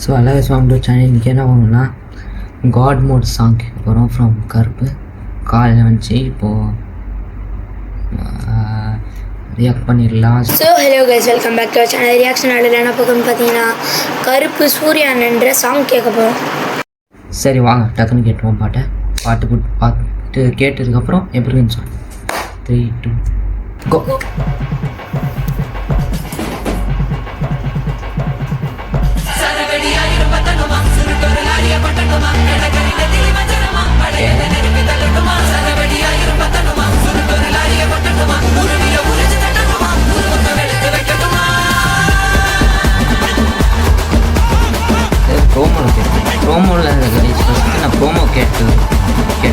So எல்லா song to channel இன்றைக்கி என்ன வாங்கணும்னா காட் மோட் சாங் கேட்க போகிறோம் ஃப்ரம் கருப்பு. காலையில் வந்துச்சு, இப்போது ரியாக்ட் பண்ணிடலாம். So hello guys, welcome back to channel. Reaction ஆடில் என்ன பார்க்கணும்னு பார்த்தீங்கன்னா கருப்பு சூர்யான்ற சாங் கேட்க போகிறோம். சரி வாங்க டக்குன்னு கேட்டுருவோம் பாட்டு கேட்டதுக்கப்புறம் எப்படின்னு சொல்லு. 3, 2 கோ. ப்ரோமோவில் ஃபஸ்ட்டு நான் ப்ரோமோ கேட்டேன். Okay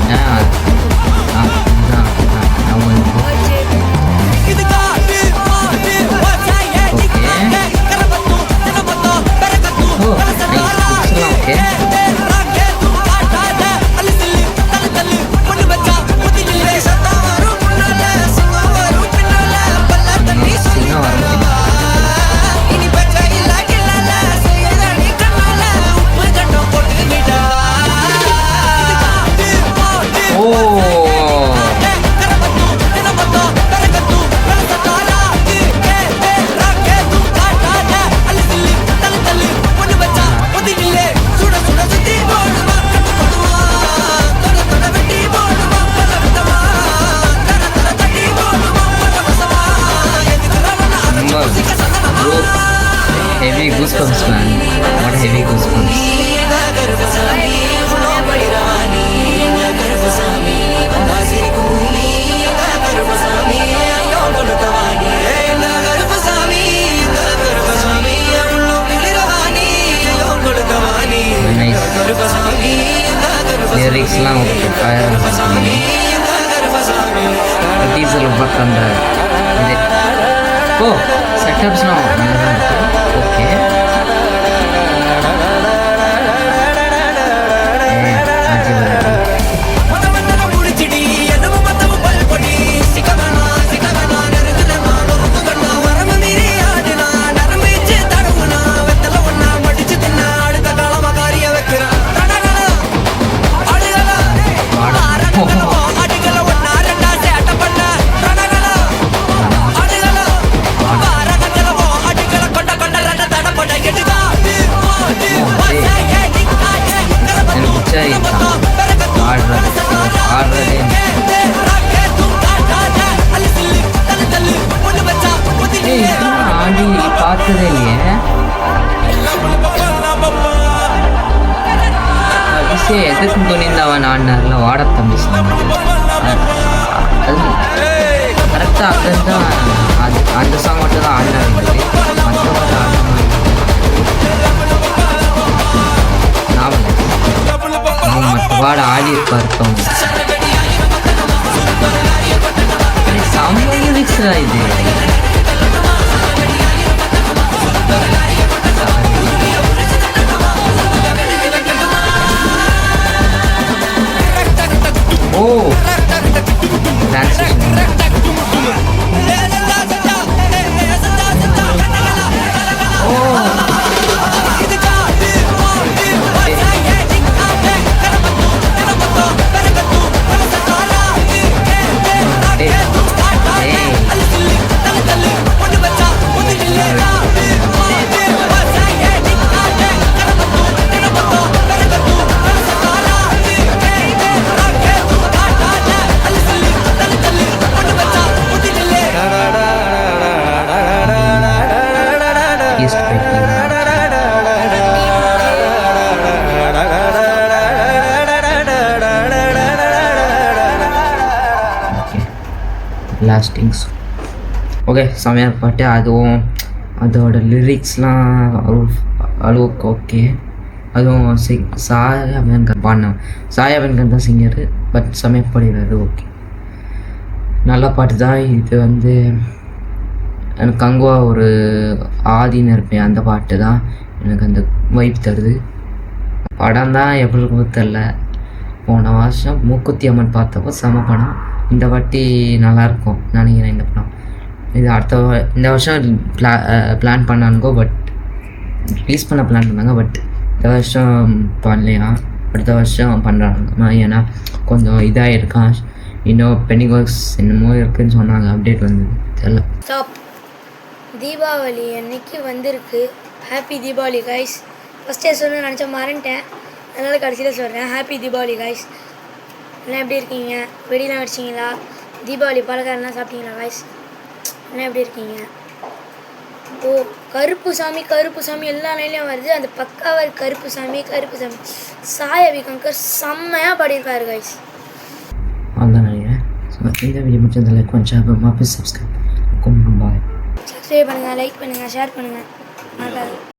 heavy goosebumps, man. What heavy goosebumps. Nice. Lyrics லாம் ஓகே, ஃபயர் பண்ணி டீசல் ஒர்க் அந்த இது செட்டப்ஸ்லாம் நல்லா தான் இருக்குது. ஓகே பார்த்ததே இல்லையே. விஷயம் எதுக்கு துணிந்தவன் ஆடினார்ல வாட தம்பி சாங், அது கரெக்டாக அதுதான் அந்த சாங் மட்டும் தான் ஆடினார். மற்றவங்க நாவல் மற்ற வாட ஆடி இருப்பார். செம்ம லிரிக்ஸ்டா இது. Oh, transition. லாஸ்டிங்ஸ் ஓகே, செமையாக பாட்டு. அதுவும் அதோட லிரிக்ஸ்லாம் அளவுக்கு ஓகே. அதுவும் சாயாபன்கர் பாடினோம். சாயாபன்கர் தான் சிங்கரு, பட் செமையாக பாடுகிறது. ஓகே, நல்ல பாட்டு தான் இது. வந்து எனக்கு கங்குவா ஒரு ஆதின்னு இருப்பேன், அந்த பாட்டு தான் எனக்கு அந்த வைப் தருது. படம் தான் எப்படி இருக்கும் தெரில. போன வருஷம் மூக்குத்தி அம்மன் பார்த்தப்போ செம படம். இந்த வாட்டி நல்லாயிருக்கும் நினைக்கிறேன் இந்த படம். இது இந்த வருஷம் பிளான் பண்ணானுங்கோ, பட் ரிலீஸ் பண்ண பிளான் பண்ணாங்க. பட் இந்த வருஷம் பண்ணலையா, அடுத்த வருஷம் பண்ணுறாங்க. ஏன்னா கொஞ்சம் இதாக இருக்கான், இன்னும் பெண்டிங் ஒர்க்ஸ் என்னமோ இருக்குதுன்னு சொன்னாங்க. அப்டேட் வந்தது தெரியல. ஸ்டாப். தீபாவளி அன்னைக்கு வந்திருக்கு. Happy Deepavali guys. ஃபஸ்ட்டே சொல்லணும்னு நினச்சேன், மறந்துட்டேன். அதனால் கடைசியில் சொல்கிறேன். Happy Deepavali guys. எல்லாம் எப்படி இருக்கீங்க? வெடிலாம் அடிச்சிங்களா? தீபாவளி பலகாரம்லாம் சாப்பிட்டீங்களா கைஸ்? எல்லாம் எப்படி இருக்கீங்க? ஓ, கருப்பு சாமி எல்லா நிலையிலையும் வருது. அந்த பக்காவாக கருப்பு சாமி. சாய் அபிகங்கர் செம்மையாக பாடியிருக்காரு கைஸ். அதுதான் நினைக்கிறேன். ஸோ இந்த வீடியோ முடிச்சதில் லைக் பண்ணி ஷேர் பண்ணுங்கள், சப்ஸ்கிரைப். பாய். சப்ஸ்கிரைப் பண்ணுங்கள், லைக் பண்ணுங்கள், ஷேர் பண்ணுங்கள்.